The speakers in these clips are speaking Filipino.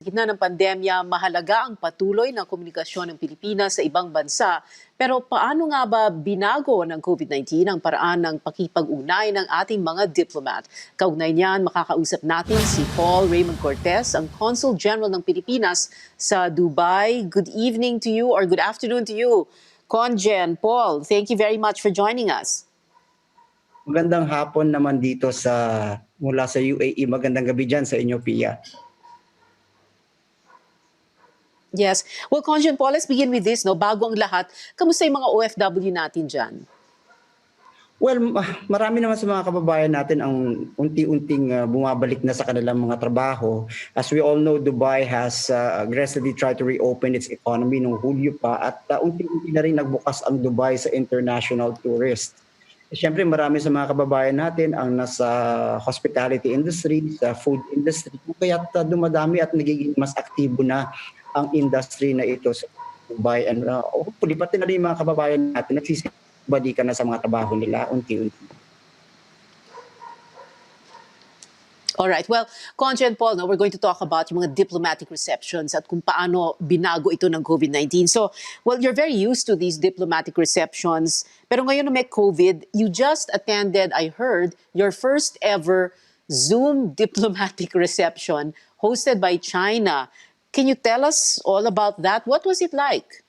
Gitna ng pandemya, mahalaga ang patuloy na komunikasyon ng Pilipinas sa ibang bansa. Pero paano nga ba binago ng COVID-19 ang paraan ng pakipag-ugnayan ng ating mga diplomat? Kaugnay niyan, makakausap natin si Paul Raymond Cortez, ang Consul General ng Pilipinas sa Dubai. Good evening to you or good afternoon to you, Congen. Paul, thank you very much for joining us. Magandang hapon naman dito mula sa UAE. Magandang gabi dyan sa inyo, Pia. Yes. Well, Congen Paul, let's begin with this. No? Bago ang lahat, kamusta yung mga OFW natin dyan? Well, marami naman sa mga kababayan natin ang unti-unting bumabalik na sa kanilang mga trabaho. As we all know, Dubai has aggressively tried to reopen its economy noong Hulyo pa at unti-unti na rin nagbukas ang Dubai sa international tourists. Siyempre, marami sa mga kababayan natin ang nasa hospitality industry, sa food industry, kaya dumadami at nagiging mas aktibo na ang industry na ito sa Dubai. And hopefully, pati na rin yung mga kababayan natin nagsisibalikan na sa mga trabaho nila unti-unti. All right. Well, Congen Paul, no, we're going to talk about yung mga diplomatic receptions at kung paano binago ito ng COVID-19. So, well, you're very used to these diplomatic receptions. Pero ngayon na may COVID, you just attended, I heard, your first ever Zoom diplomatic reception hosted by China. Can you tell us all about that? What was it like?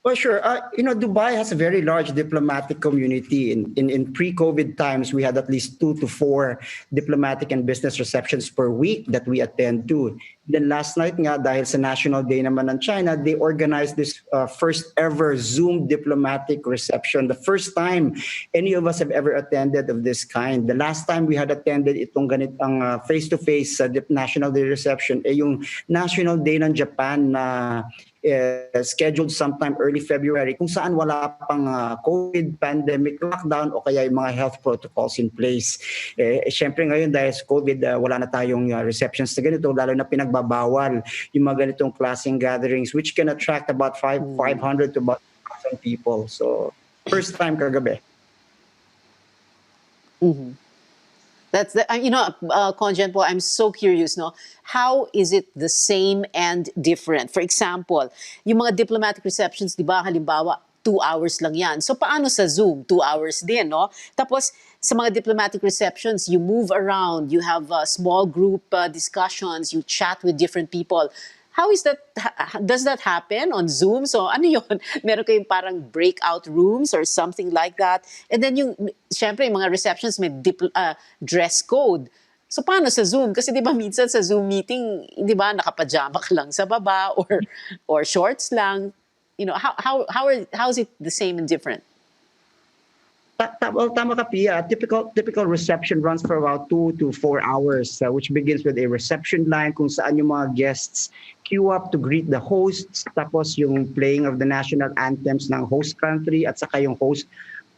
Well, sure. Dubai has a very large diplomatic community. In pre-COVID times, we had at least 2 to 4 diplomatic and business receptions per week that we attend to. Then last night nga, dahil sa National Day naman ng China, they organized this first ever Zoom diplomatic reception. The first time any of us have ever attended of this kind. The last time we had attended itong ganitang face-to-face National Day reception, yung National Day ng Japan na scheduled sometime early February kung saan wala pang COVID pandemic lockdown o kaya yung mga health protocols in place. Siyempre ngayon dahil sa COVID, wala na tayong receptions na ganito, lalo na pinagbabawal yung mga ganitong klaseng gatherings which can attract about 500 to about 1,000 people. So, first time kagabi. Mm-hmm. That's Congen po, I'm so curious, no? How is it the same and different? For example, yung mga diplomatic receptions, di ba, halimbawa, 2 hours lang yan. So paano sa Zoom? 2 hours din, no? Tapos sa mga diplomatic receptions, you move around, you have small group discussions, you chat with different people. How is that? Does that happen on Zoom? So ano yun? Meron kayong parang breakout rooms or something like that. And then syempre yung mga receptions may dress code. So paano sa Zoom? Kasi di ba minsan sa Zoom meeting, di ba nakapajama ka lang sa baba or shorts lang. You know, how is it the same and different? Well, tama ka, Pia. Typical reception runs for about 2 to 4 hours, which begins with a reception line kung saan yung mga guests queue up to greet the hosts, tapos yung playing of the national anthems ng host country at saka yung host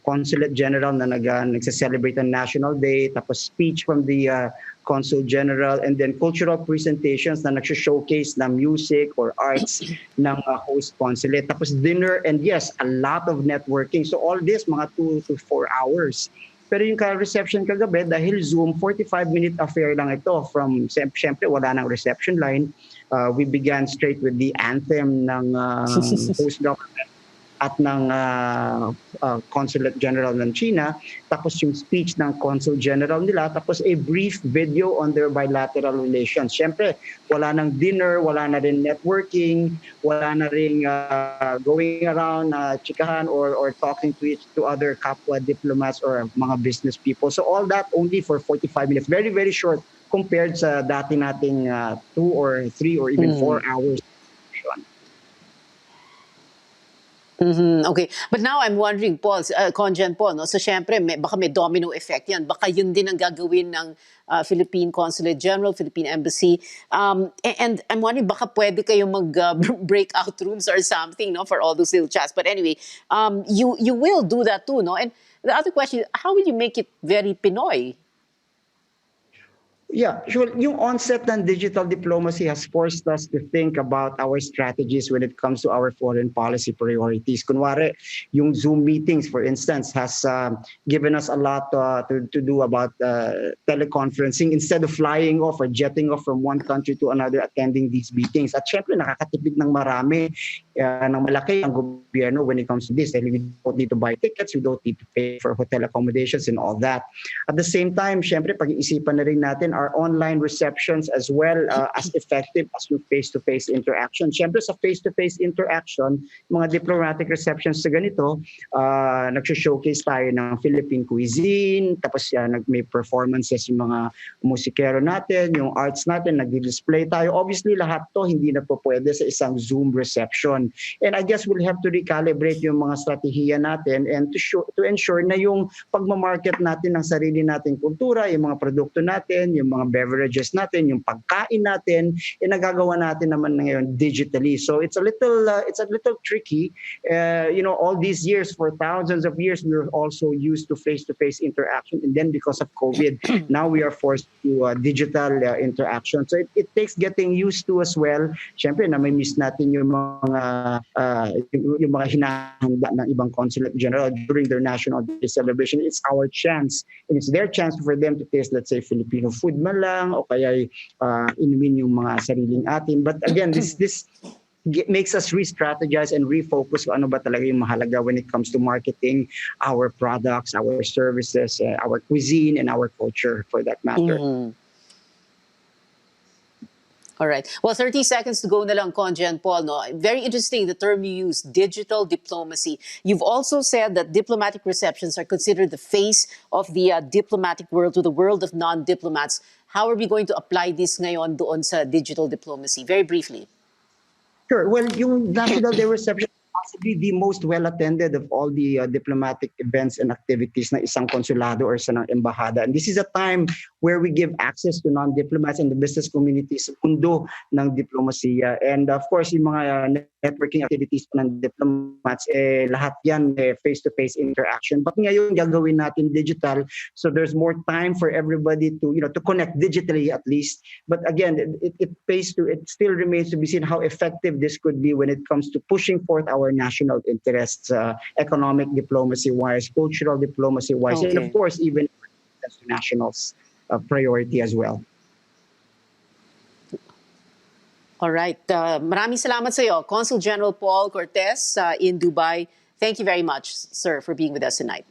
Consulate General na nagsa-celebrate ang National Day, tapos speech from the Consul General, and then cultural presentations na nagsho-showcase ng music or arts ng host consulate. Tapos dinner and yes, a lot of networking. So all this, mga 2 to 4 hours. Pero yung reception kagabi, dahil Zoom, 45-minute affair lang ito. From, siyempre, wala nang reception line. We began straight with the anthem ng host government at ng Consulate General ng China, tapos yung speech ng Consul General nila, tapos a brief video on their bilateral relations. Siyempre, wala nang dinner, wala na rin networking, wala na rin going around chikahan or talking to other kapwa diplomats or mga business people. So all that only for 45 minutes. Very, very short compared sa dati nating 2 or 3 or even 4 hours. Mm-hmm. Okay. But now I'm wondering, Paul, Congen Paul, no? So syempre, baka may domino effect yan. Baka yun din ang gagawin ng Philippine Consulate General, Philippine Embassy. And I'm wondering, baka pwede kayong mag-breakout rooms or something, no? For all those little chats. But anyway, you will do that too, no? And the other question, how will you make it very Pinoy? Yeah, sure. Yung onset ng digital diplomacy has forced us to think about our strategies when it comes to our foreign policy priorities. Kunwari, yung Zoom meetings, for instance, has given us a lot to do about teleconferencing instead of flying off or jetting off from one country to another attending these meetings. At syempre, nakakatipid ng marami ng malaki ang gobyerno when it comes to this. Dahil we don't need to buy tickets, we don't need to pay for hotel accommodations and all that. At the same time, syempre, pag-iisipan na rin natin our online receptions as well as effective as yung face-to-face interaction. Siyempre sa face-to-face interaction, mga diplomatic receptions sa ganito, nag-showcase tayo ng Philippine cuisine, tapos may performances yung mga musikero natin, yung arts natin, nag-display tayo. Obviously, lahat to hindi na po pwede sa isang Zoom reception. And I guess we'll have to recalibrate yung mga strategiya natin and to ensure na yung pagmamarket natin ng sarili nating kultura, yung mga produkto natin, yung mga beverages natin, yung pagkain natin, nagagawa natin naman ngayon digitally. So it's a little tricky. All these years, for thousands of years, we were also used to face-to-face interaction, and then because of COVID, now we are forced to digital interaction. So it takes getting used to as well. Siyempre, na may miss natin yung mga hinahanda ng ibang Consulate General during their National Day celebration. It's our chance, and it's their chance for them to taste, let's say, Filipino food man lang, o kaya inumin yung mga sariling atin. But again, this makes us re-strategize and refocus kung ano ba talaga yung mahalaga when it comes to marketing our products, our services, our cuisine, and our culture for that matter. Mm-hmm. All right. Well, 30 seconds to go na lang, Conjen Paul. No? Very interesting, the term you use, digital diplomacy. You've also said that diplomatic receptions are considered the face of the diplomatic world to the world of non-diplomats. How are we going to apply this ngayon doon sa digital diplomacy? Very briefly. Sure. Well, yung National Day reception is possibly the most well-attended of all the diplomatic events and activities ng isang konsulado or sa embahada. And this is a time where we give access to non-diplomats and the business community sa mundo ng diplomasiya. And of course, yung mga networking activities ng diplomats, lahat yan face-to-face interaction. But ngayon, gagawin natin digital, so there's more time for everybody to connect digitally at least. But again, it still remains to be seen how effective this could be when it comes to pushing forth our national interests, economic diplomacy-wise, cultural diplomacy-wise, Okay. and of course, even nationals priority as well. All right. Maraming salamat sa iyo, Consul General Paul Cortez in Dubai. Thank you very much, sir, for being with us tonight.